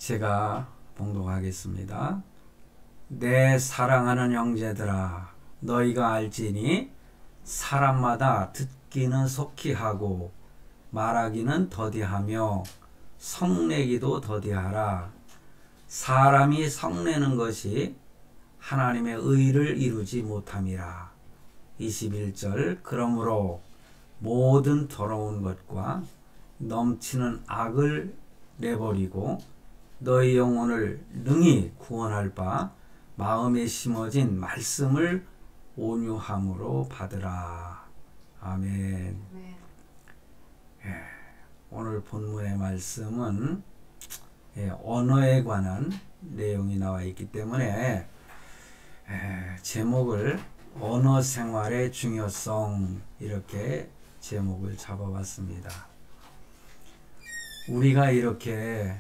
제가 봉독하겠습니다. 내 사랑하는 형제들아, 너희가 알지니 사람마다 듣기는 속히 하고 말하기는 더디하며 성내기도 더디하라. 사람이 성내는 것이 하나님의 의를 이루지 못함이라. 21절 그러므로 모든 더러운 것과 넘치는 악을 내버리고 너희 영혼을 능히 구원할 바 마음에 심어진 말씀을 온유함으로 받으라. 아멘. 오늘 본문의 말씀은 언어에 관한 내용이 나와 있기 때문에 제목을 언어 생활의 중요성 이렇게 제목을 잡아봤습니다. 우리가 이렇게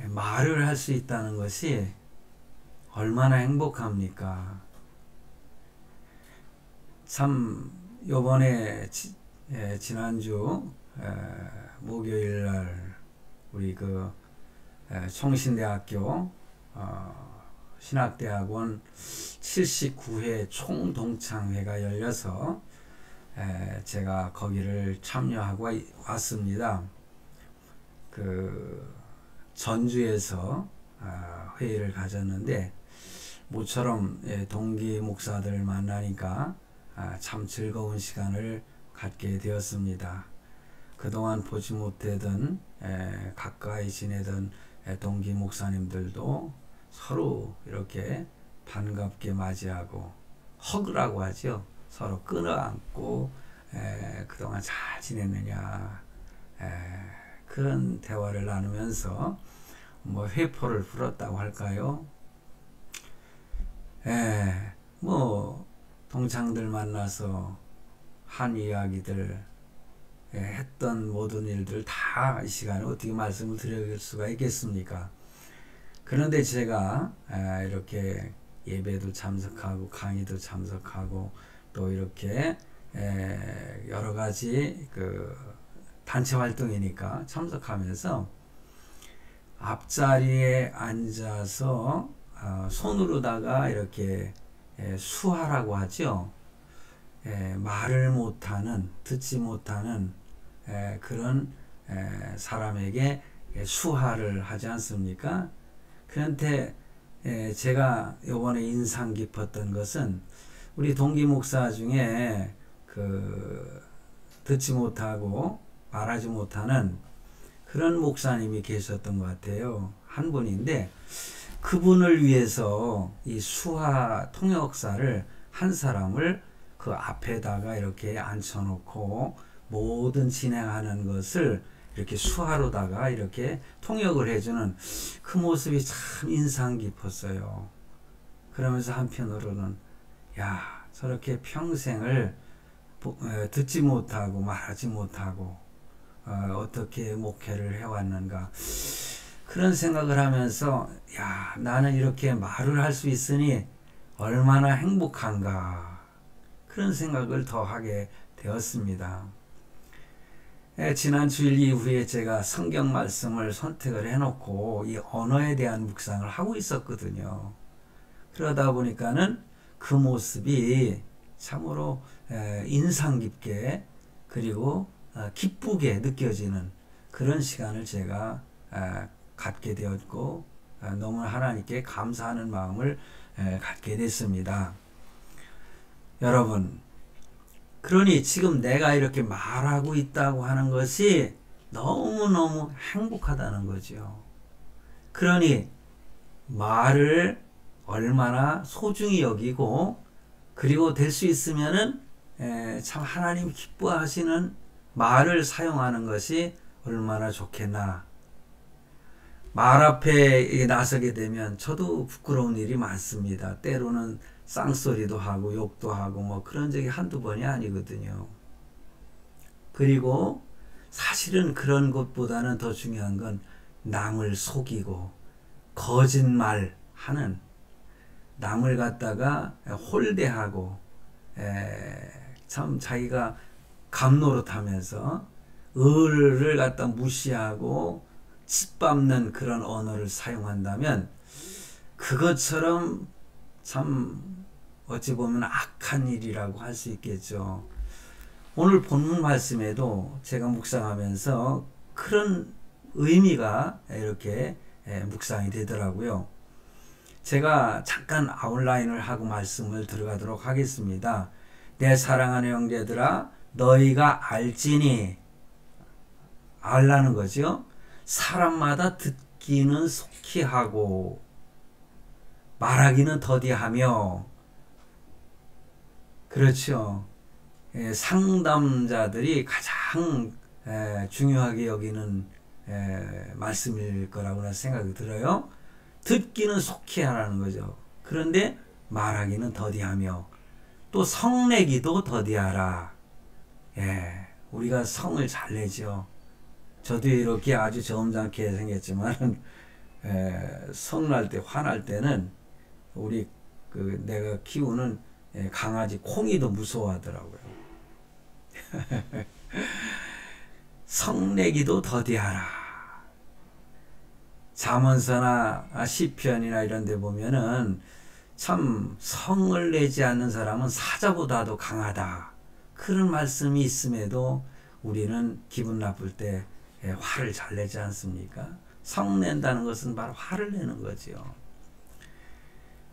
말을 할 수 있다는 것이 얼마나 행복합니까? 참 요번에 지난주 목요일날 우리 총신대학교 신학대학원 79회 총동창회가 열려서 제가 거기를 참여하고 왔습니다. 전주에서 회의를 가졌는데 모처럼 동기 목사들 만나니까 참 즐거운 시간을 갖게 되었습니다. 그동안 보지 못하던 가까이 지내던 동기 목사님들도 서로 이렇게 반갑게 맞이하고 허그라고 하죠. 서로 끌어안고 그동안 잘 지냈느냐 그런 대화를 나누면서 회포를 불었다고 할까요? 동창들 만나서 한 이야기들 했던 모든 일들 다 이 시간에 어떻게 말씀을 드릴 수가 있겠습니까? 그런데 제가 이렇게 예배도 참석하고 강의도 참석하고 또 이렇게 여러 가지 단체 활동이니까 참석하면서 앞자리에 앉아서 손으로다가 이렇게 수화라고 하죠. 말을 못하는, 듣지 못하는 그런 사람에게 수화를 하지 않습니까? 그런데 제가 이번에 인상 깊었던 것은 우리 동기 목사 중에 듣지 못하고 말하지 못하는 그런 목사님이 계셨던 것 같아요. 한 분인데 그분을 위해서 이 수화 통역사를 한 사람을 그 앞에다가 이렇게 앉혀놓고 모든 진행하는 것을 이렇게 수화로다가 이렇게 통역을 해주는 그 모습이 참 인상 깊었어요. 그러면서 한편으로는 야, 저렇게 평생을 듣지 못하고 말하지 못하고 어떻게 목회를 해왔는가 그런 생각을 하면서 야, 나는 이렇게 말을 할 수 있으니 얼마나 행복한가 그런 생각을 더 하게 되었습니다. 지난 주일 이후에 제가 성경 말씀을 선택을 해놓고 이 언어에 대한 묵상을 하고 있었거든요. 그러다 보니까는 그 모습이 참으로 인상 깊게 그리고 기쁘게 느껴지는 그런 시간을 제가 갖게 되었고 너무 하나님께 감사하는 마음을 갖게 됐습니다. 여러분, 그러니 지금 내가 이렇게 말하고 있다고 하는 것이 너무너무 행복하다는 거죠. 그러니 말을 얼마나 소중히 여기고 그리고 될 수 있으면은 참 하나님 기뻐하시는 말을 사용하는 것이 얼마나 좋겠나. 말 앞에 나서게 되면 저도 부끄러운 일이 많습니다. 때로는 쌍소리도 하고 욕도 하고 그런 적이 한두 번이 아니거든요. 그리고 사실은 그런 것보다는 더 중요한 건 남을 속이고 거짓말하는 남을 갖다가 홀대하고 참 자기가 감노릇하면서 을을 갖다 무시하고 짓밟는 그런 언어를 사용한다면 그것처럼 참 어찌 보면 악한 일이라고 할 수 있겠죠. 오늘 본문 말씀에도 제가 묵상하면서 그런 의미가 이렇게 묵상이 되더라고요. 제가 잠깐 아웃라인을 하고 말씀을 들어가도록 하겠습니다. 내 사랑하는 형제들아 너희가 알지니, 알라는 거죠. 사람마다 듣기는 속히 하고 말하기는 더디하며, 그렇죠. 상담자들이 가장 중요하게 여기는 말씀일 거라고 생각이 들어요. 듣기는 속히 하라는 거죠. 그런데 말하기는 더디하며, 또 성내기도 더디하라. 우리가 성을 잘 내죠. 저도 이렇게 아주 점잖게 생겼지만 성날 때, 화날 때는 우리 내가 키우는 강아지 콩이도 무서워하더라고요. 성내기도 더디하라. 잠언서나 시편이나 이런 데 보면은 참 성을 내지 않는 사람은 사자보다도 강하다, 그런 말씀이 있음에도 우리는 기분 나쁠 때 화를 잘 내지 않습니까? 성 낸다는 것은 바로 화를 내는 거죠.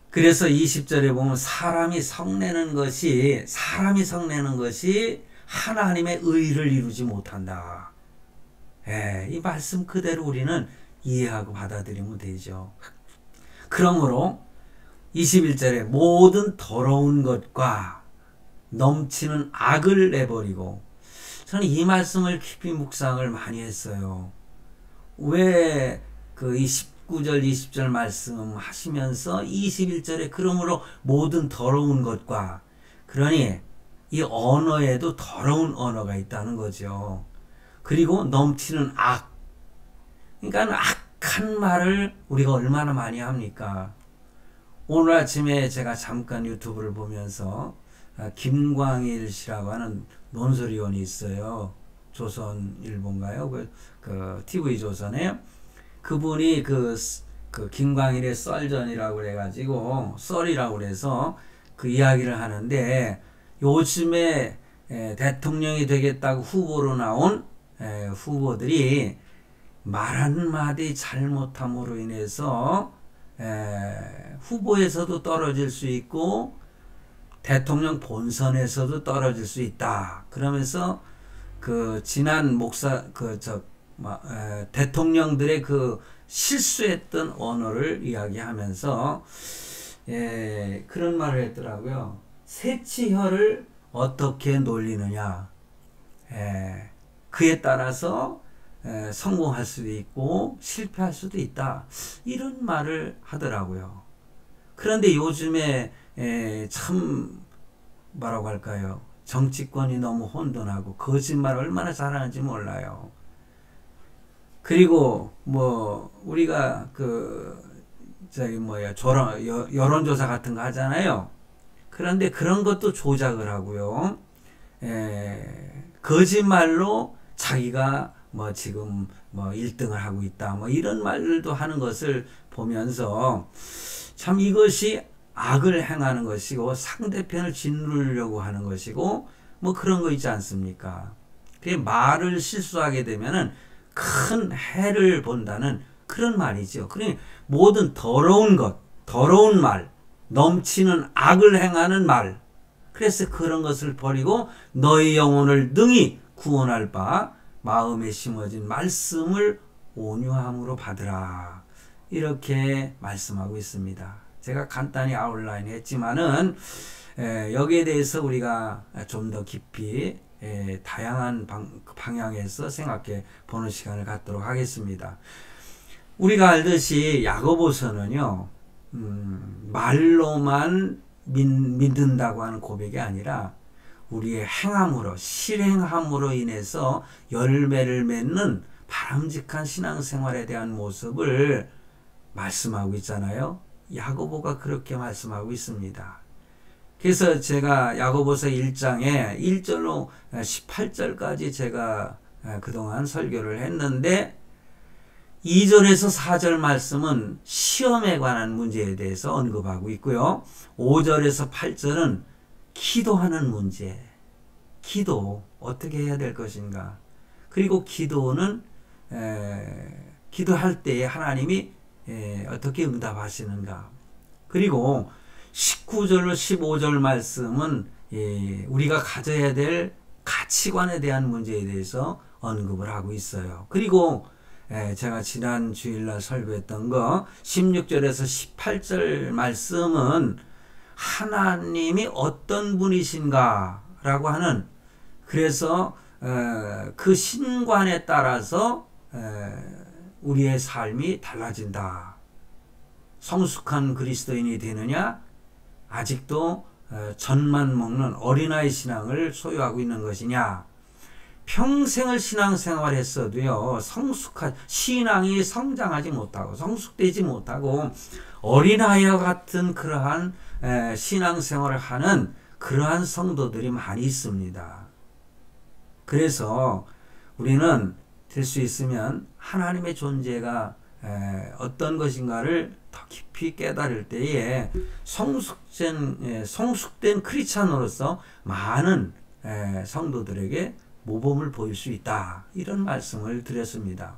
그래서 20절에 보면 사람이 성내는 것이 하나님의 의를 이루지 못한다. 이 말씀 그대로 우리는 이해하고 받아들이면 되죠. 그러므로 21절에 모든 더러운 것과 넘치는 악을 내버리고, 저는 이 말씀을 깊이 묵상을 많이 했어요. 왜 이 19절 20절 말씀하시면서 21절에 그러므로 모든 더러운 것과, 그러니 이 언어에도 더러운 언어가 있다는 거죠. 그리고 넘치는 악, 그러니까 악한 말을 우리가 얼마나 많이 합니까? 오늘 아침에 제가 잠깐 유튜브를 보면서 김광일 씨라고 하는 논설위원이 있어요. 조선일보인가요? 그 TV조선에. 그분이 그 김광일의 썰전이라고 그래가지고, 썰이라고 그래서 그 이야기를 하는데, 요즘에 대통령이 되겠다고 후보로 나온 후보들이 말 한마디 잘못함으로 인해서 후보에서도 떨어질 수 있고 대통령 본선에서도 떨어질 수 있다. 그러면서 그 지난 대통령들의 그 실수했던 언어를 이야기하면서 그런 말을 했더라고요. 새치혀를 어떻게 놀리느냐, 그에 따라서 성공할 수도 있고 실패할 수도 있다, 이런 말을 하더라고요. 그런데 요즘에 참 뭐라고 할까요, 정치권이 너무 혼돈하고 거짓말을 얼마나 잘하는지 몰라요. 그리고 우리가 여론조사 같은 거 하잖아요. 그런데 그런 것도 조작을 하고요. 거짓말로 자기가 지금 1등을 하고 있다, 이런 말도 하는 것을 보면서 참 이것이 악을 행하는 것이고 상대편을 짓누르려고 하는 것이고 그런 거 있지 않습니까? 그 말을 실수하게 되면은 큰 해를 본다는 그런 말이죠. 그러니 모든 더러운 것, 더러운 말, 넘치는 악을 행하는 말, 그래서 그런 것을 버리고 너희 영혼을 능히 구원할 바 마음에 심어진 말씀을 온유함으로 받으라, 이렇게 말씀하고 있습니다. 제가 간단히 아웃라인 했지만은 여기에 대해서 우리가 좀 더 깊이 다양한 방향에서 생각해 보는 시간을 갖도록 하겠습니다. 우리가 알듯이 야고보서는요, 말로만 믿는다고 하는 고백이 아니라 우리의 행함으로, 실행함으로 인해서 열매를 맺는 바람직한 신앙생활에 대한 모습을 말씀하고 있잖아요. 야고보가 그렇게 말씀하고 있습니다. 그래서 제가 야고보서 1장에 1절로 18절까지 제가 그동안 설교를 했는데, 2절에서 4절 말씀은 시험에 관한 문제에 대해서 언급하고 있고요. 5절에서 8절은 기도하는 문제, 기도 어떻게 해야 될 것인가. 그리고 기도는 기도할 때에 하나님이 어떻게 응답하시는가. 그리고 19절, 15절 말씀은 우리가 가져야 될 가치관에 대한 문제에 대해서 언급을 하고 있어요. 그리고 제가 지난 주일날 설교했던 거 16절에서 18절 말씀은 하나님이 어떤 분이신가 라고 하는, 그래서 그 신관에 따라서 우리의 삶이 달라진다. 성숙한 그리스도인이 되느냐, 아직도 젖만 먹는 어린아이 신앙을 소유하고 있는 것이냐. 평생을 신앙생활 했어도요, 신앙이 성장하지 못하고 성숙되지 못하고 어린아이와 같은 그러한 신앙생활을 하는 그러한 성도들이 많이 있습니다. 그래서 우리는 될 수 있으면 하나님의 존재가 어떤 것인가를 더 깊이 깨달을 때에 성숙된 크리스찬으로서 많은 성도들에게 모범을 보일 수 있다. 이런 말씀을 드렸습니다.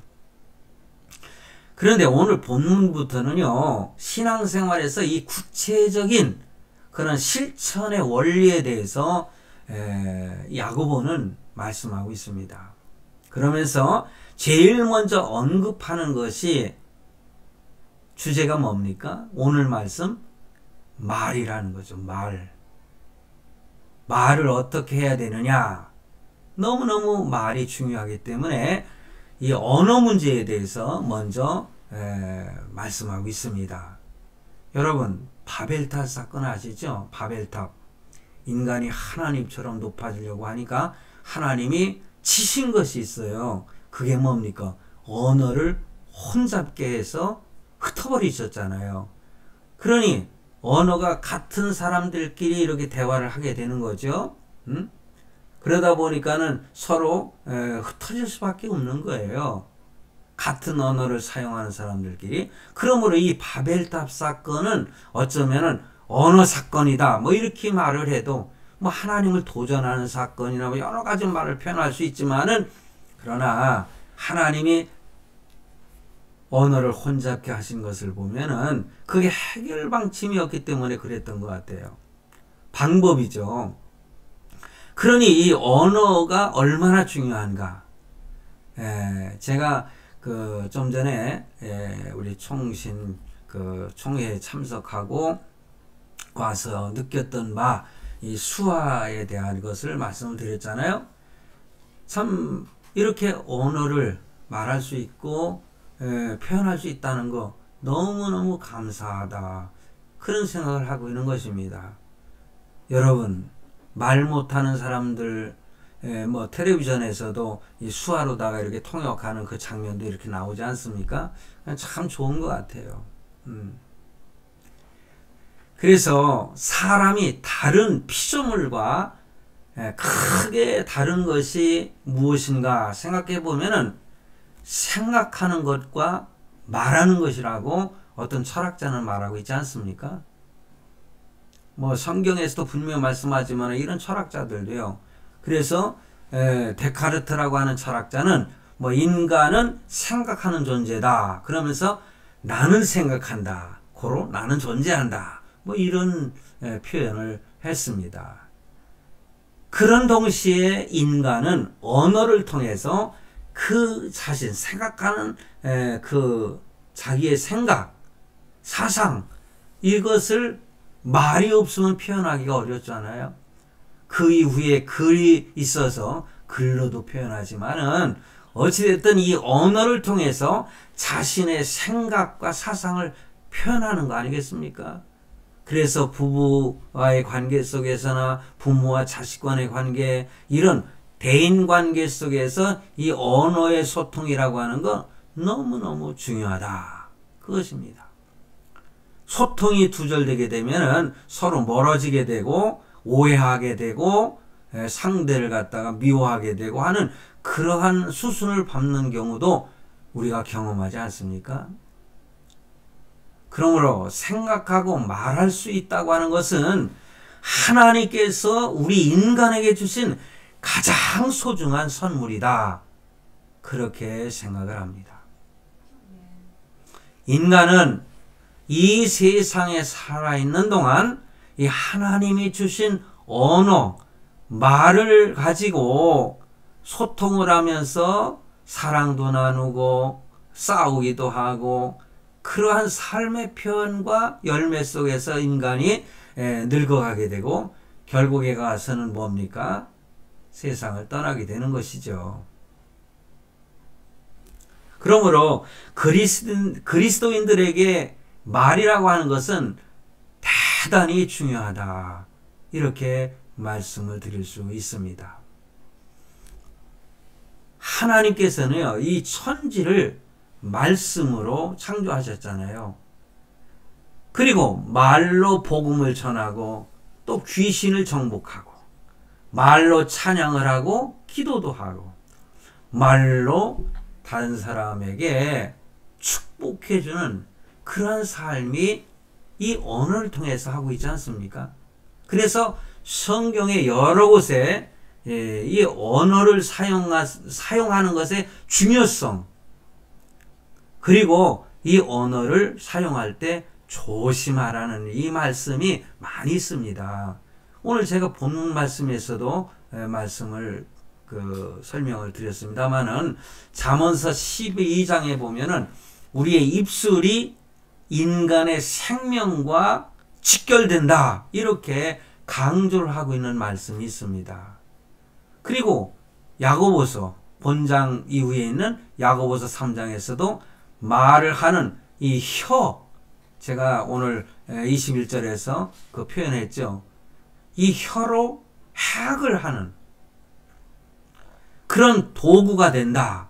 그런데 오늘 본문부터는요, 신앙생활에서 이 구체적인 그런 실천의 원리에 대해서 야고보는 말씀하고 있습니다. 그러면서 제일 먼저 언급하는 것이 주제가 뭡니까? 오늘 말씀 말이라는 거죠. 말을 어떻게 해야 되느냐. 너무너무 말이 중요하기 때문에 이 언어 문제에 대해서 먼저 말씀하고 있습니다. 여러분, 바벨탑 사건 아시죠? 바벨탑. 인간이 하나님처럼 높아지려고 하니까 하나님이 치신 것이 있어요. 그게 뭡니까? 언어를 혼잡게 해서 흩어버리셨잖아요. 그러니 언어가 같은 사람들끼리 이렇게 대화를 하게 되는 거죠. 그러다 보니까는 서로 흩어질 수밖에 없는 거예요. 같은 언어를 사용하는 사람들끼리. 그러므로 이 바벨탑 사건은 어쩌면은 언어 사건이다. 뭐 이렇게 말을 해도 뭐 하나님을 도전하는 사건이나 뭐 여러 가지 말을 표현할 수 있지만은, 그러나 하나님이 언어를 혼잡게 하신 것을 보면은 그게 해결 방침이었기 때문에 그랬던 것 같아요. 방법이죠. 그러니 이 언어가 얼마나 중요한가. 제가 좀 전에 우리 총회에 참석하고 와서 느꼈던 바, 이 수화에 대한 것을 말씀을 드렸잖아요. 참 이렇게 언어를 말할 수 있고 표현할 수 있다는 거 너무너무 감사하다. 그런 생각을 하고 있는 것입니다. 여러분, 말 못하는 사람들, 뭐 텔레비전에서도 이 수화로다가 이렇게 통역하는 그 장면도 이렇게 나오지 않습니까? 참 좋은 것 같아요. 그래서 사람이 다른 피조물과 크게 다른 것이 무엇인가 생각해 보면은 생각하는 것과 말하는 것이라고 어떤 철학자는 말하고 있지 않습니까? 뭐 성경에서도 분명히 말씀하지만 이런 철학자들도요. 그래서 데카르트라고 하는 철학자는 뭐 인간은 생각하는 존재다. 그러면서 나는 생각한다. 고로 나는 존재한다. 뭐 이런 표현을 했습니다. 그런 동시에 인간은 언어를 통해서 그 자신 생각하는 그 자기의 생각, 사상, 이것을 말이 없으면 표현하기가 어렵잖아요. 그 이후에 글이 있어서 글로도 표현하지만은 어찌됐든 이 언어를 통해서 자신의 생각과 사상을 표현하는 거 아니겠습니까? 그래서 부부와의 관계 속에서나 부모와 자식 간의 관계, 이런 대인관계 속에서 이 언어의 소통이라고 하는 건 너무너무 중요하다. 그것입니다. 소통이 두절되게 되면은 서로 멀어지게 되고 오해하게 되고 상대를 갖다가 미워하게 되고 하는 그러한 수순을 밟는 경우도 우리가 경험하지 않습니까? 그러므로 생각하고 말할 수 있다고 하는 것은 하나님께서 우리 인간에게 주신 가장 소중한 선물이다. 그렇게 생각을 합니다. 인간은 이 세상에 살아있는 동안 이 하나님이 주신 언어, 말을 가지고 소통을 하면서 사랑도 나누고 싸우기도 하고 그러한 삶의 표현과 열매 속에서 인간이 늙어가게 되고 결국에 가서는 뭡니까? 세상을 떠나게 되는 것이죠. 그러므로 그리스도인들에게 말이라고 하는 것은 대단히 중요하다. 이렇게 말씀을 드릴 수 있습니다. 하나님께서는요, 이 천지를 말씀으로 창조하셨잖아요. 그리고 말로 복음을 전하고 또 귀신을 정복하고 말로 찬양을 하고 기도도 하고 말로 다른 사람에게 축복해주는 그러한 삶이 이 언어를 통해서 하고 있지 않습니까? 그래서 성경의 여러 곳에 이 언어를 사용하는 것의 중요성, 그리고 이 언어를 사용할 때 조심하라는 이 말씀이 많이 있습니다. 오늘 제가 본 말씀에서도 말씀을 설명을 드렸습니다만은 잠언서 12장에 보면은 우리의 입술이 인간의 생명과 직결된다. 이렇게 강조를 하고 있는 말씀이 있습니다. 그리고 야고보서 본장 이후에 있는 야고보서 3장에서도 말을 하는 이 혀, 제가 오늘 21절에서 그 표현했죠. 이 혀로 해악을 하는 그런 도구가 된다.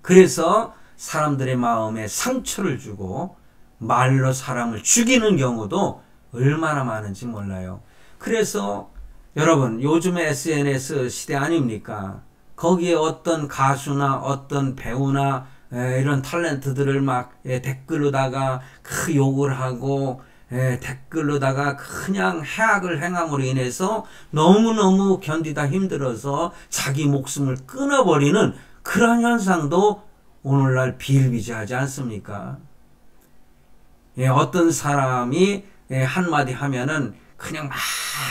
그래서 사람들의 마음에 상처를 주고 말로 사람을 죽이는 경우도 얼마나 많은지 몰라요. 그래서 여러분 요즘에 SNS 시대 아닙니까? 거기에 어떤 가수나 어떤 배우나 이런 탤런트들을 막 댓글로다가 그 욕을 하고 댓글로다가 그냥 해악을 행함으로 인해서 너무너무 견디다 힘들어서 자기 목숨을 끊어버리는 그런 현상도 오늘날 비일비재하지 않습니까? 어떤 사람이 한마디 하면은 그냥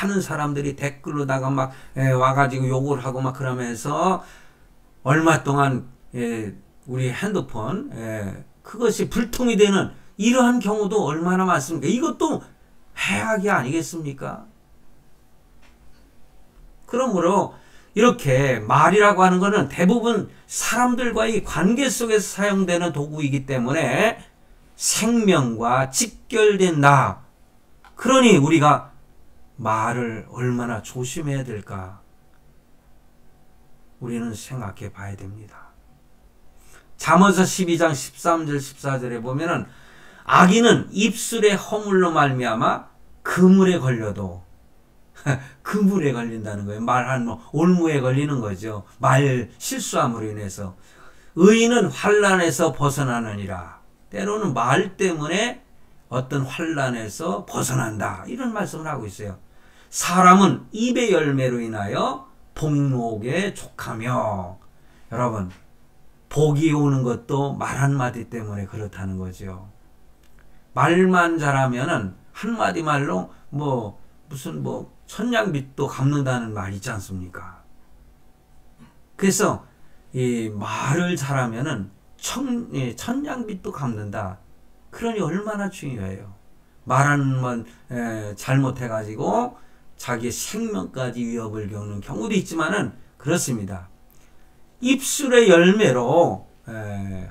많은 사람들이 댓글로다가 막 와가지고 욕을 하고 막 그러면서 얼마 동안 우리 핸드폰 그것이 불통이 되는 이러한 경우도 얼마나 많습니까? 이것도 해악이 아니겠습니까? 그러므로 이렇게 말이라고 하는 것은 대부분 사람들과의 관계 속에서 사용되는 도구이기 때문에 생명과 직결된다. 그러니 우리가 말을 얼마나 조심해야 될까? 우리는 생각해 봐야 됩니다. 잠언서 12장 13절 14절에 보면은 악인은 입술의 허물로 말미암아 그물에 걸려도 그물에 걸린다는 거예요. 말한 올무에 걸리는 거죠. 말 실수함으로 인해서. 의인은 환난에서 벗어나느니라. 때로는 말 때문에 어떤 환난에서 벗어난다. 이런 말씀을 하고 있어요. 사람은 입의 열매로 인하여 복록에 족하며. 여러분, 복이 오는 것도 말 한마디 때문에 그렇다는 거죠. 말만 잘하면은 한마디 말로 무슨 천냥빚도 갚는다는 말 있지 않습니까? 그래서 이 말을 잘하면은 천냥빚도 갚는다. 그러니 얼마나 중요해요. 말하는 건 잘못해가지고 자기 생명까지 위협을 겪는 경우도 있지만은 그렇습니다. 입술의 열매로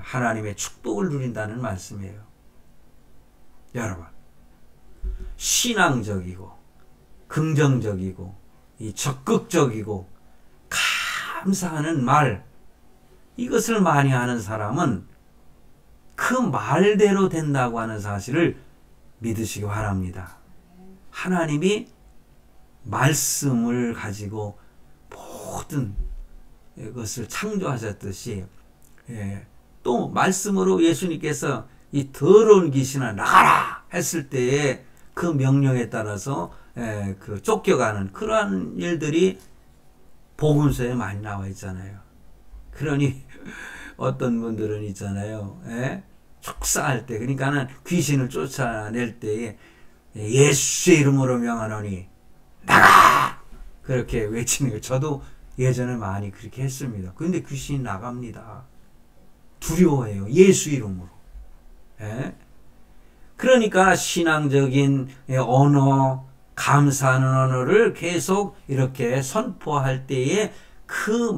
하나님의 축복을 누린다는 말씀이에요. 여러분, 신앙적이고 긍정적이고 적극적이고 감사하는 말, 이것을 많이 하는 사람은 그 말대로 된다고 하는 사실을 믿으시기 바랍니다. 하나님이 말씀을 가지고 모든 것을 창조하셨듯이 또 말씀으로 예수님께서 이 더러운 귀신아 나가라 했을 때에 그 명령에 따라서 그 쫓겨가는 그러한 일들이 복음서에 많이 나와 있잖아요. 그러니 어떤 분들은 있잖아요. 축사할 때 그러니까는 귀신을 쫓아낼 때에 예수의 이름으로 명하노니 나가! 그렇게 외치는 거예요. 저도 예전에 많이 그렇게 했습니다. 그런데 귀신이 나갑니다. 두려워해요. 예수 이름으로. 그러니까 신앙적인 언어, 감사하는 언어를 계속 이렇게 선포할 때에 그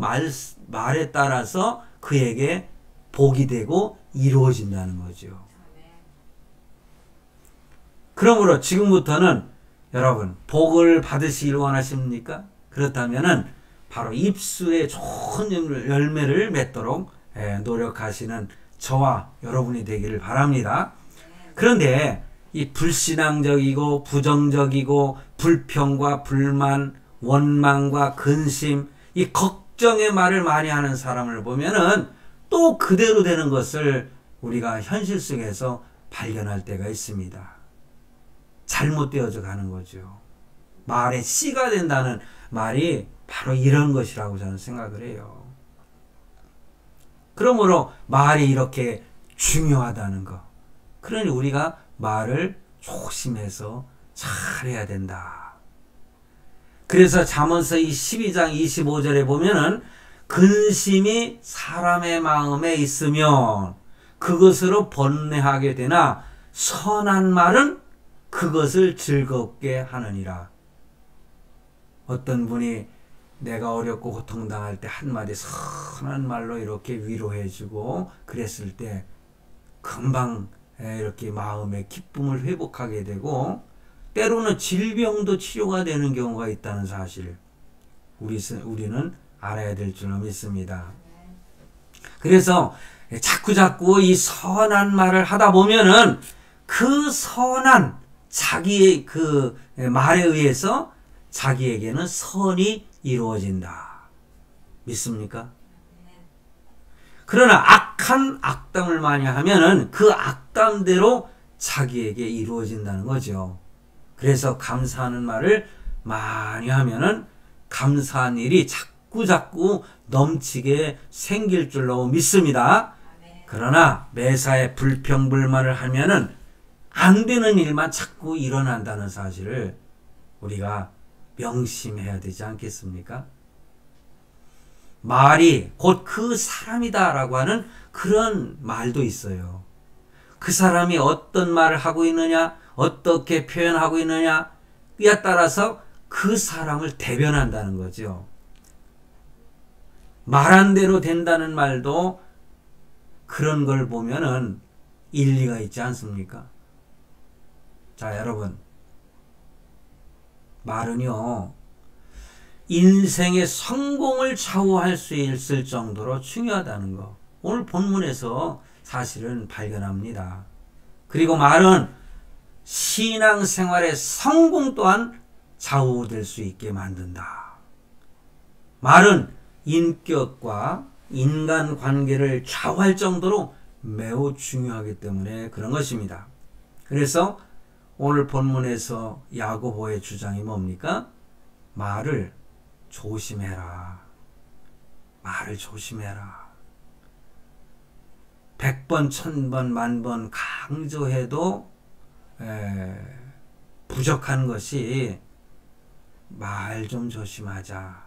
말에 따라서 그에게 복이 되고 이루어진다는 거죠. 그러므로 지금부터는 여러분 복을 받으시길 원하십니까? 그렇다면은 바로 입술에 좋은 열매를 맺도록 노력하시는 저와 여러분이 되기를 바랍니다. 그런데 이 불신앙적이고 부정적이고 불평과 불만, 원망과 근심, 이 걱정의 말을 많이 하는 사람을 보면은 또 그대로 되는 것을 우리가 현실 속에서 발견할 때가 있습니다. 잘못되어져 가는 거죠. 말에 씨가 된다는 말이 바로 이런 것이라고 저는 생각을 해요. 그러므로 말이 이렇게 중요하다는 것. 그러니 우리가 말을 조심해서 잘해야 된다. 그래서 잠언서 12장 25절에 보면은 근심이 사람의 마음에 있으면 그것으로 번뇌하게 되나 선한 말은 그것을 즐겁게 하느니라. 어떤 분이 내가 어렵고 고통당할 때 한마디 선한 말로 이렇게 위로해주고 그랬을 때 금방 이렇게 마음의 기쁨을 회복하게 되고 때로는 질병도 치료가 되는 경우가 있다는 사실 우리는 알아야 될 줄로 믿습니다. 그래서 자꾸 이 선한 말을 하다 보면은 그 선한 자기의 그 말에 의해서 자기에게는 선이 이루어진다. 믿습니까? 그러나 악한 악담을 많이 하면은 그 악담대로 자기에게 이루어진다는 거죠. 그래서 감사하는 말을 많이 하면은 감사한 일이 자꾸 넘치게 생길 줄로 믿습니다. 그러나 매사에 불평불만을 하면은 안 되는 일만 자꾸 일어난다는 사실을 우리가 명심해야 되지 않겠습니까? 말이 곧 그 사람이다 라고 하는 그런 말도 있어요. 그 사람이 어떤 말을 하고 있느냐, 어떻게 표현하고 있느냐에 따라서 그 사람을 대변한다는 거죠. 말한 대로 된다는 말도 그런 걸 보면은 일리가 있지 않습니까? 자, 여러분. 말은요, 인생의 성공을 좌우할 수 있을 정도로 중요하다는 거. 오늘 본문에서 사실은 발견합니다. 그리고 말은 신앙생활의 성공 또한 좌우될 수 있게 만든다. 말은 인격과 인간관계를 좌우할 정도로 매우 중요하기 때문에 그런 것입니다. 그래서 오늘 본문에서 야고보의 주장이 뭡니까? 말을 조심해라. 말을 조심해라. 100번, 1000번, 만번 강조해도 부족한 것이 말 좀 조심하자.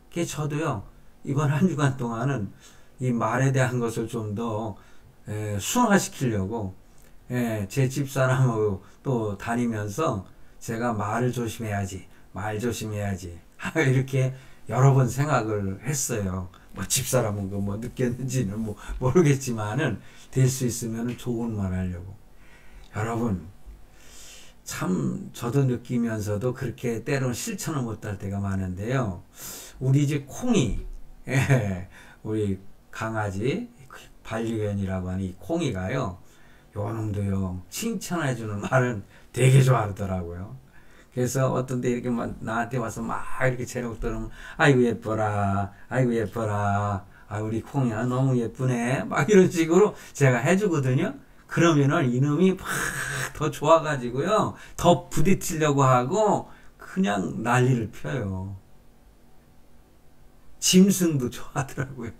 그게 저도요, 이번 한 주간 동안은 이 말에 대한 것을 좀 더 순화시키려고 제 집사람하고 또 다니면서 제가 말을 조심해야지, 말 조심해야지 이렇게 여러 번 생각을 했어요. 뭐 집사람은 뭐 느꼈는지는 뭐 모르겠지만은 될 수 있으면 좋은 말 하려고. 여러분 참 저도 느끼면서도 그렇게 때로는 실천을 못할 때가 많은데요. 우리 집 콩이 우리 강아지 반려견이라고 하는 이 콩이가요, 요 놈도요 칭찬해주는 말은 되게 좋아하더라고요. 그래서 어떤 데 이렇게 나한테 와서 막 이렇게 재롱 떠르면 아이고 예뻐라, 아이고 예뻐라, 아, 우리 콩이야 너무 예쁘네. 막 이런 식으로 제가 해주거든요. 그러면은 이놈이 막 더 좋아가지고요. 더 부딪히려고 하고 그냥 난리를 펴요. 짐승도 좋아하더라고요.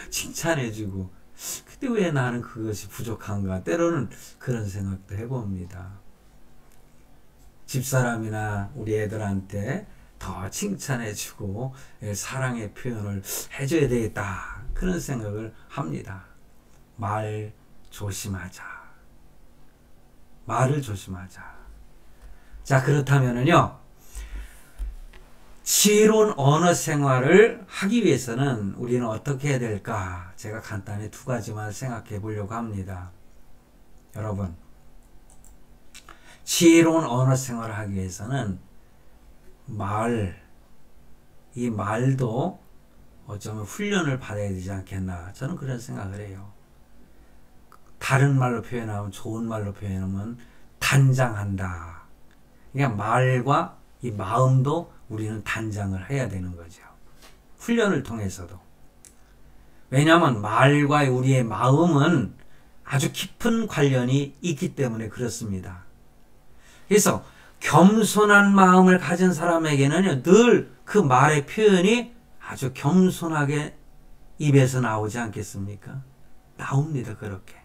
칭찬해주고. 근데 왜 나는 그것이 부족한가? 때로는 그런 생각도 해봅니다. 집사람이나 우리 애들한테 더 칭찬해주고 사랑의 표현을 해줘야 되겠다. 그런 생각을 합니다. 말 조심하자. 말을 조심하자. 자, 그렇다면은요, 지혜로운 언어 생활을 하기 위해서는 우리는 어떻게 해야 될까? 제가 간단히 두 가지만 생각해 보려고 합니다. 여러분, 지혜로운 언어 생활을 하기 위해서는 이 말도 어쩌면 훈련을 받아야 되지 않겠나. 저는 그런 생각을 해요. 다른 말로 표현하면, 좋은 말로 표현하면 단장한다. 그러니까 말과 이 마음도 우리는 단장을 해야 되는 거죠. 훈련을 통해서도. 왜냐하면 말과 우리의 마음은 아주 깊은 관련이 있기 때문에 그렇습니다. 그래서 겸손한 마음을 가진 사람에게는 늘 그 말의 표현이 아주 겸손하게 입에서 나오지 않겠습니까? 나옵니다, 그렇게.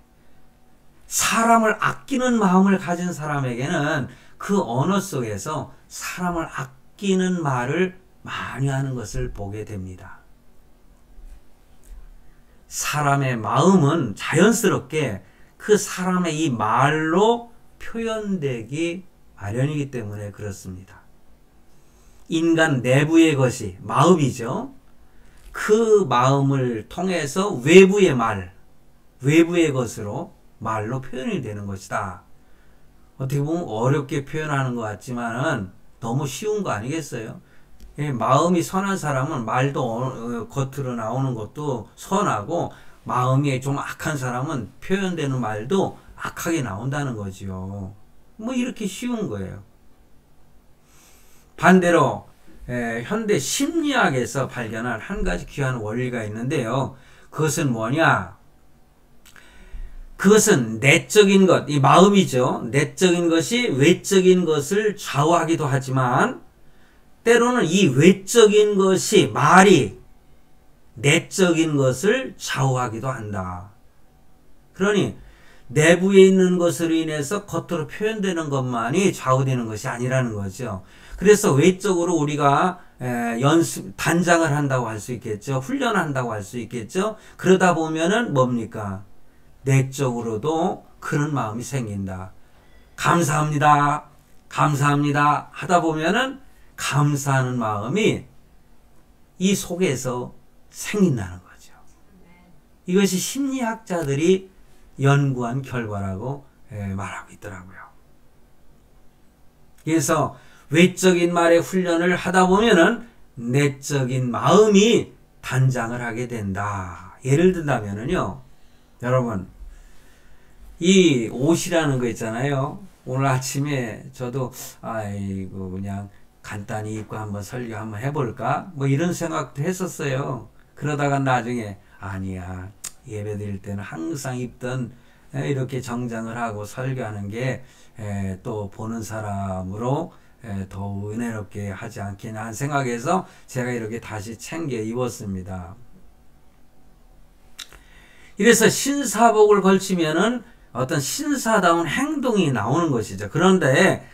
사람을 아끼는 마음을 가진 사람에게는 그 언어 속에서 사람을 아끼는 말을 많이 하는 것을 보게 됩니다. 사람의 마음은 자연스럽게 그 사람의 이 말로 표현되기 마련이기 때문에 그렇습니다. 인간 내부의 것이 마음이죠. 그 마음을 통해서 외부의 말, 외부의 것으로 말로 표현이 되는 것이다. 어떻게 보면 어렵게 표현하는 것 같지만은 너무 쉬운 거 아니겠어요? 마음이 선한 사람은 말도 겉으로 나오는 것도 선하고, 마음이 좀 악한 사람은 표현되는 말도 악하게 나온다는 거지요. 뭐 이렇게 쉬운 거예요. 반대로 현대 심리학에서 발견한 한 가지 귀한 원리가 있는데요. 그것은 뭐냐? 그것은 내적인 것, 이 마음이죠. 내적인 것이 외적인 것을 좌우하기도 하지만, 때로는 이 외적인 것이, 말이 내적인 것을 좌우하기도 한다. 그러니 내부에 있는 것으로 인해서 겉으로 표현되는 것만이 좌우되는 것이 아니라는 거죠. 그래서 외적으로 우리가 단장을 한다고 할 수 있겠죠. 훈련한다고 할 수 있겠죠. 그러다 보면은 뭡니까? 내적으로도 그런 마음이 생긴다. 감사합니다. 감사합니다. 하다 보면은 감사하는 마음이 이 속에서 생긴다는 거죠. 이것이 심리학자들이 연구한 결과라고 말하고 있더라고요. 그래서 외적인 말의 훈련을 하다 보면은 내적인 마음이 단장을 하게 된다. 예를 든다면은요, 여러분, 이 옷이라는 거 있잖아요. 오늘 아침에 저도 아이고 그냥 간단히 입고 한번 설교 한번 해볼까? 뭐 이런 생각도 했었어요. 그러다가 나중에 아니야, 예배 드릴 때는 항상 입던 이렇게 정장을 하고 설교하는 게 또 보는 사람으로 더 은혜롭게 하지 않겠냐 하는 생각에서 제가 이렇게 다시 챙겨 입었습니다. 이래서 신사복을 걸치면은 어떤 신사다운 행동이 나오는 것이죠. 그런데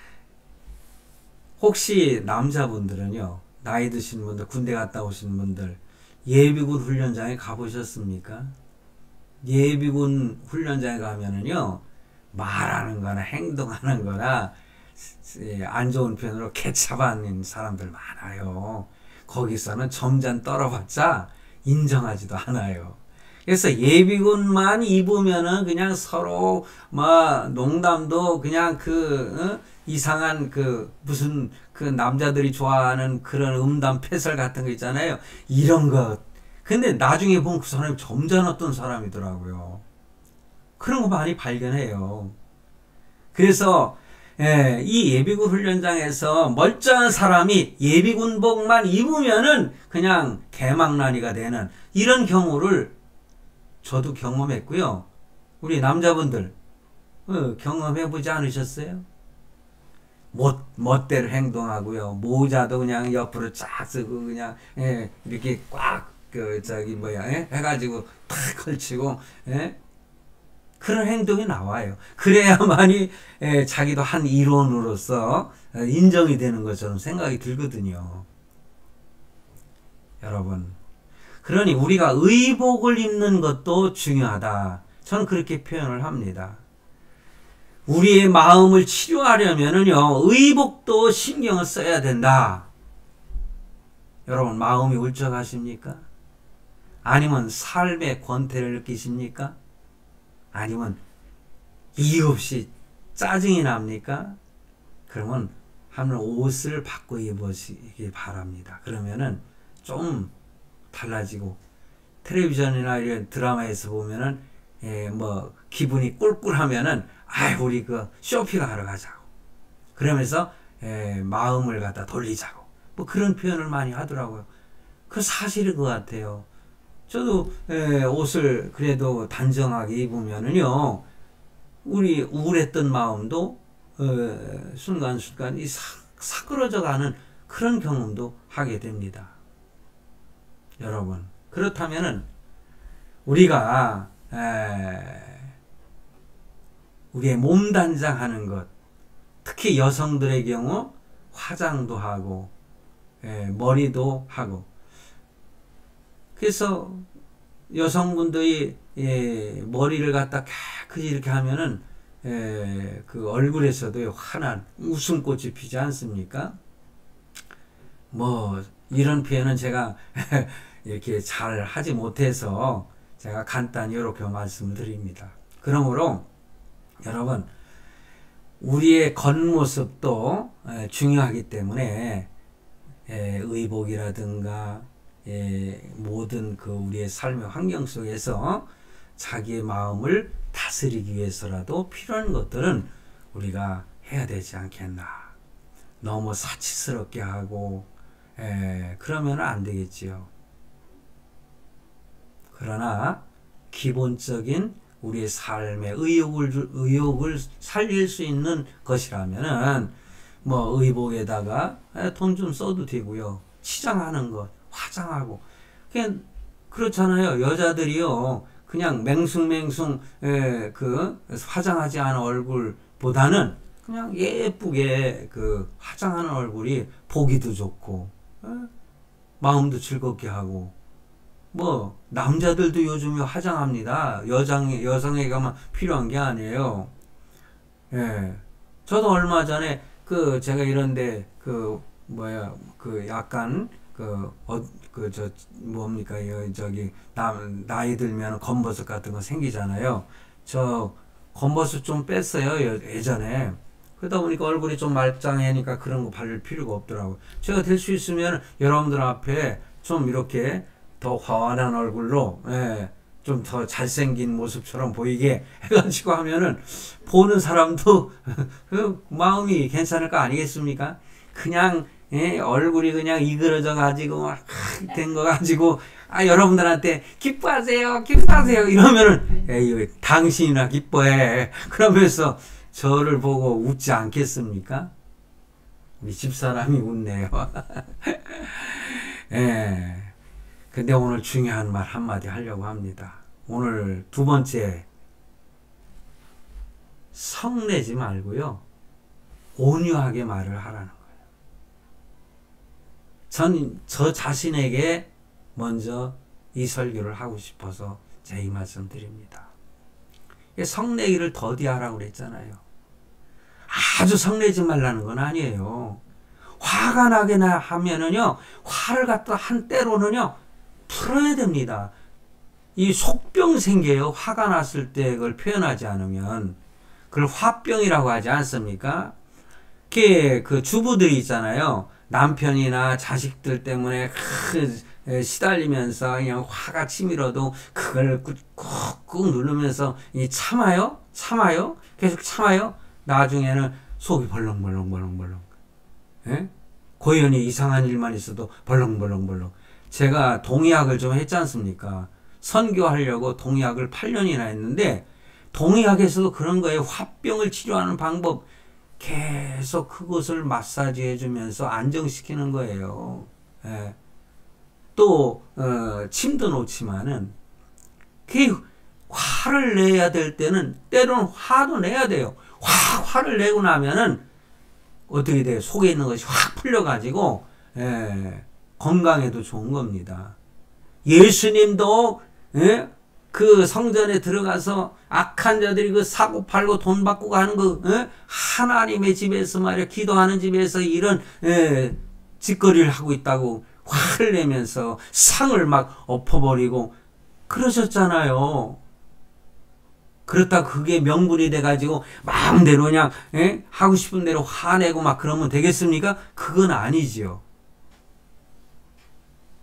혹시 남자분들은요, 나이 드신 분들, 군대 갔다 오신 분들, 예비군 훈련장에 가보셨습니까? 예비군 훈련장에 가면은요, 말하는 거나 행동하는 거나 안 좋은 편으로 개차반인 사람들 많아요. 거기서는 점잖 떨어봤자 인정하지도 않아요. 그래서 예비군만 입으면은 그냥 서로 막 농담도 그냥 이상한 무슨 남자들이 좋아하는 그런 음담 패설 같은 거 있잖아요. 이런 것. 근데 나중에 보면 그 사람이 점잖았던 사람이더라고요. 그런 거 많이 발견해요. 그래서 예, 이 예비군 훈련장에서 멀쩡한 사람이 예비군복만 입으면은 그냥 개망나니가 되는 이런 경우를 저도 경험했고요. 우리 남자분들 경험해보지 않으셨어요? 멋대로 행동하고요. 모자도 그냥 옆으로 쫙 쓰고 그냥 이렇게 꽉 해가지고 탁 걸치고 그런 행동이 나와요. 그래야만이 자기도 한 일원으로서 인정이 되는 것처럼 생각이 들거든요. 여러분, 그러니 우리가 의복을 입는 것도 중요하다. 저는 그렇게 표현을 합니다. 우리의 마음을 치료하려면은요, 의복도 신경을 써야 된다. 여러분, 마음이 울적하십니까? 아니면 삶의 권태를 느끼십니까? 아니면 이유 없이 짜증이 납니까? 그러면 한번 옷을 바꿔 입으시기 바랍니다. 그러면은 좀 달라지고, 텔레비전이나 이런 드라마에서 보면은 뭐 기분이 꿀꿀하면은 우리 그 쇼핑하러 가자고, 그러면서 마음을 갖다 돌리자고, 뭐 그런 표현을 많이 하더라고요. 그 사실인 것 같아요. 저도 옷을 그래도 단정하게 입으면은요, 우리 우울했던 마음도 순간순간 사그러져가는 그런 경험도 하게 됩니다. 여러분, 그렇다면은 우리가 우리의 몸 단장하는 것, 특히 여성들의 경우 화장도 하고 머리도 하고, 그래서 여성분들이 머리를 갖다 깨끗이 이렇게 하면은 그 얼굴에서도 환한 웃음꽃이 피지 않습니까? 뭐 이런 표현은 제가 이렇게 잘 하지 못해서 제가 간단히 이렇게 말씀을 드립니다. 그러므로 여러분, 우리의 겉모습도 중요하기 때문에 의복이라든가 모든 그 우리의 삶의 환경 속에서 자기의 마음을 다스리기 위해서라도 필요한 것들은 우리가 해야 되지 않겠나. 너무 사치스럽게 하고 그러면 안 되겠지요. 그러나 기본적인 우리의 삶의 의욕을 살릴 수 있는 것이라면은 뭐 의복에다가 돈 좀 써도 되고요. 치장하는 것, 화장하고, 그냥 그렇잖아요. 여자들이요, 그냥 맹숭맹숭 그 화장하지 않은 얼굴보다는 그냥 예쁘게 그 화장하는 얼굴이 보기도 좋고 마음도 즐겁게 하고, 뭐 남자들도 요즘에 화장합니다. 여성에게만 필요한 게 아니에요. 저도 얼마 전에 그 제가 이런데 그 약간 뭡니까, 저기 나이 들면 검버섯 같은 거 생기잖아요. 저 검버섯 좀 뺐어요, 예전에. 그러다 보니까 얼굴이 좀 말짱하니까 그런 거 바를 필요가 없더라고요. 제가 될 수 있으면 여러분들 앞에 좀 이렇게 더 환한 얼굴로 좀 더 잘생긴 모습처럼 보이게 해가지고 하면은 보는 사람도 그 마음이 괜찮을 거 아니겠습니까? 그냥 얼굴이 그냥 이그러져 가지고 막 된 거 가지고 여러분들한테 기뻐하세요, 기뻐하세요 이러면은 에이, 당신이나 기뻐해 그러면서 저를 보고 웃지 않겠습니까? 우리 집사람이 웃네요. 근데 오늘 중요한 말 한마디 하려고 합니다. 오늘 두 번째, 성내지 말고요, 온유하게 말을 하라는 거예요. 저 자신에게 먼저 이 설교를 하고 싶어서 제 이 말씀 드립니다. 성내기를 더디하라고 그랬잖아요. 아주 성내지 말라는 건 아니에요. 화가 나게 하면은요, 화를 갖다 한때로는요, 풀어야 됩니다. 이 속병 생겨요. 화가 났을 때 그걸 표현하지 않으면. 그걸 화병이라고 하지 않습니까? 그 주부들이 있잖아요. 남편이나 자식들 때문에 시달리면서 그냥 화가 치밀어도 그걸 꾹꾹 누르면서 참아요. 계속 참아요. 나중에는 속이 벌렁벌렁. 예? 고연히 이상한 일만 있어도 벌렁벌렁. 제가 동의학을 좀 했지 않습니까? 선교하려고 동의학을 8년이나 했는데 동의학에서도 그런 거예요. 화병을 치료하는 방법 계속 그것을 마사지 해주면서 안정시키는 거예요. 예. 또 침도 놓지만은 그 화를 내야 될 때는 때로는 화도 내야 돼요. 화를 내고 나면은 어떻게 돼요? 속에 있는 것이 확 풀려가지고 건강에도 좋은 겁니다. 예수님도 그 성전에 들어가서 악한 자들이 그 사고 팔고 돈 받고 가는 그 하나님의 집에서 말이야 기도하는 집에서 이런 짓거리를 하고 있다고 화를 내면서 상을 막 엎어버리고 그러셨잖아요. 그렇다 그게 명분이 돼가지고 마음대로 그냥 하고 싶은 대로 화내고 막 그러면 되겠습니까? 그건 아니지요.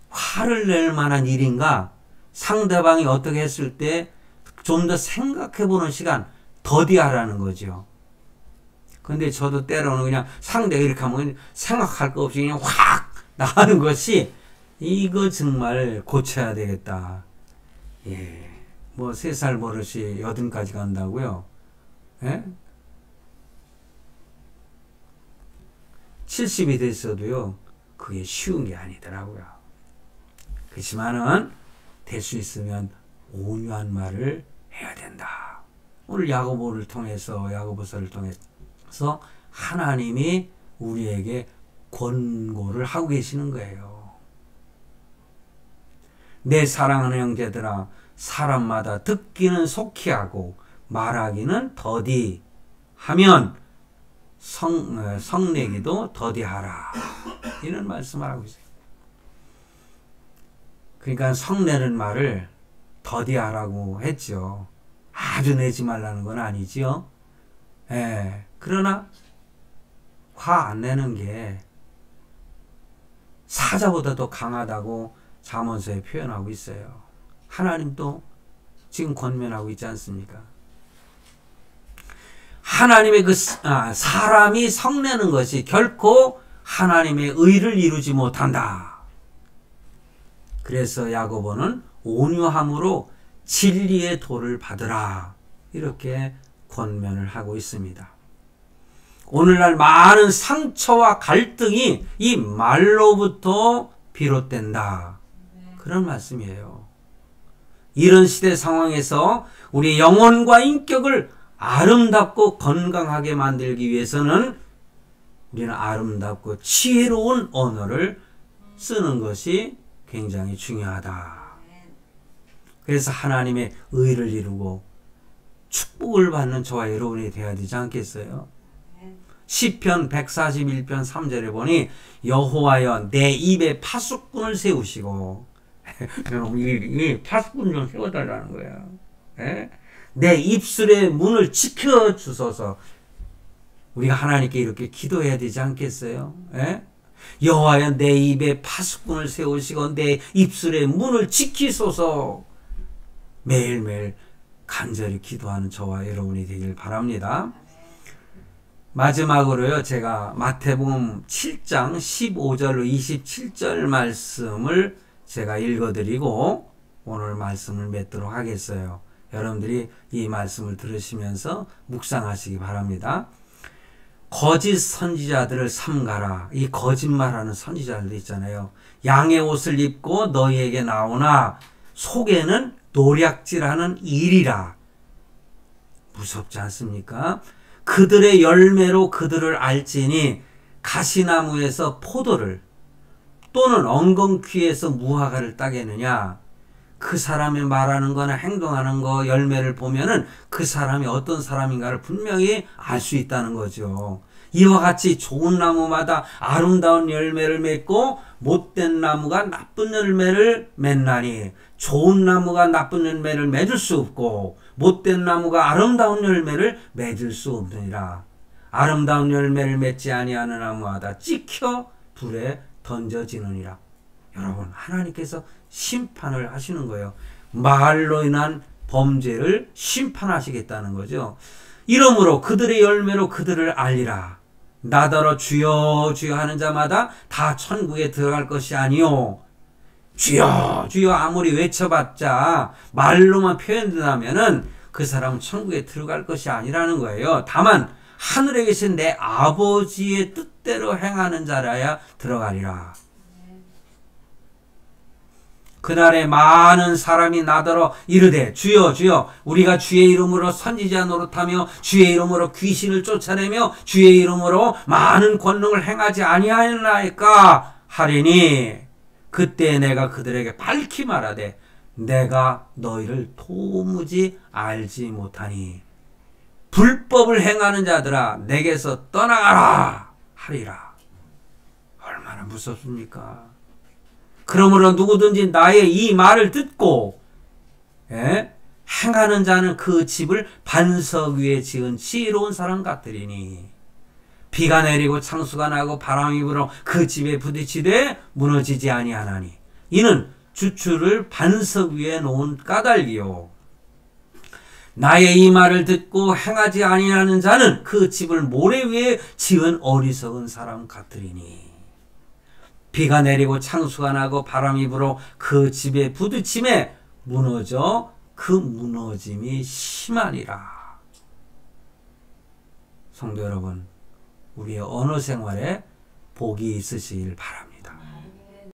화를 낼 만한 일인가? 상대방이 어떻게 했을 때 좀 더 생각해보는 시간 더디하라는 거죠. 근데 저도 때로는 그냥 상대가 이렇게 하면 생각할 거 없이 그냥 확 나가는 것이 이거 정말 고쳐야 되겠다. 예. 뭐 3살 버릇이 80까지 간다고요? 예? 70이 됐어도요. 그게 쉬운 게 아니더라고요. 그렇지만은 될 수 있으면 온유한 말을 해야 된다. 오늘 야고보서를 통해서 하나님이 우리에게 권고를 하고 계시는 거예요. 내 사랑하는 형제들아 사람마다 듣기는 속히 하고 말하기는 더디 하면 성내기도 더디하라. 이런 말씀을 하고 있어요. 그러니까 성내는 말을 더디하라고 했죠. 아주 내지 말라는 건 아니지요. 그러나 화 안 내는 게 사자보다 더 강하다고 잠언서에 표현하고 있어요. 하나님도 지금 권면하고 있지 않습니까? 하나님의 사람이 성내는 것이 결코 하나님의 의를 이루지 못한다. 그래서 야고보는 온유함으로 진리의 도를 받으라. 이렇게 권면을 하고 있습니다. 오늘날 많은 상처와 갈등이 이 말로부터 비롯된다. 그런 말씀이에요. 이런 시대 상황에서 우리 영혼과 인격을 아름답고 건강하게 만들기 위해서는 우리는 아름답고 지혜로운 언어를 쓰는 것이 굉장히 중요하다. 그래서 하나님의 의를 이루고 축복을 받는 저와 여러분이 되어야 되지 않겠어요? 시편 141편 3절에 보니 여호와여 내 입에 파수꾼을 세우시고 여러분 이 파수꾼 좀 세워달라는 거예요. 내 입술의 문을 지켜주소서. 우리가 하나님께 이렇게 기도해야 되지 않겠어요? 여호와여 내 입에 파수꾼을 세우시고 내 입술의 문을 지키소서. 매일매일 간절히 기도하는 저와 여러분이 되길 바랍니다. 마지막으로요, 제가 마태복음 7장 15절로 27절 말씀을 제가 읽어드리고 오늘 말씀을 맺도록 하겠어요. 여러분들이 이 말씀을 들으시면서 묵상하시기 바랍니다. 거짓 선지자들을 삼가라. 이 거짓말하는 선지자들 있잖아요. 양의 옷을 입고 너희에게 나오나 속에는 노략질하는 일이라. 무섭지 않습니까? 그들의 열매로 그들을 알지니 가시나무에서 포도를 또는 엉겅퀴에서 무화과를 따겠느냐. 그 사람이 말하는 거나 행동하는 거 열매를 보면은 그 사람이 어떤 사람인가를 분명히 알 수 있다는 거죠. 이와 같이 좋은 나무마다 아름다운 열매를 맺고 못된 나무가 나쁜 열매를 맺나니 좋은 나무가 나쁜 열매를 맺을 수 없고 못된 나무가 아름다운 열매를 맺을 수 없느니라. 아름다운 열매를 맺지 아니하는 나무마다 찍혀 불에 던져지느니라. 여러분, 하나님께서 심판을 하시는 거예요. 말로 인한 범죄를 심판하시겠다는 거죠. 이러므로 그들의 열매로 그들을 알리라. 나더러 주여 주여 하는 자마다 다 천국에 들어갈 것이 아니요 주여 주여 아무리 외쳐봤자 말로만 표현된다면은 그 사람은 천국에 들어갈 것이 아니라는 거예요. 다만 하늘에 계신 내 아버지의 뜻대로 행하는 자라야 들어가리라. 그날에 많은 사람이 나더러 이르되 주여 주여 우리가 주의 이름으로 선지자 노릇하며 주의 이름으로 귀신을 쫓아내며 주의 이름으로 많은 권능을 행하지 아니하였나이까 하리니 그때 내가 그들에게 밝히 말하되 내가 너희를 도무지 알지 못하니 불법을 행하는 자들아 내게서 떠나가라 하리라. 얼마나 무섭습니까? 그러므로 누구든지 나의 이 말을 듣고 행하는 자는 그 집을 반석 위에 지은 지혜로운 사람 같으리니 비가 내리고 창수가 나고 바람이 불어 그 집에 부딪히되 무너지지 아니하나니 이는 주추를 반석 위에 놓은 까닭이요 나의 이 말을 듣고 행하지 아니하는 자는 그 집을 모래 위에 지은 어리석은 사람 같으리니 비가 내리고 창수가 나고 바람이 불어 그 집에 부딪힘에 무너져 그 무너짐이 심하니라. 성도 여러분, 우리의 언어 생활에 복이 있으시길 바랍니다.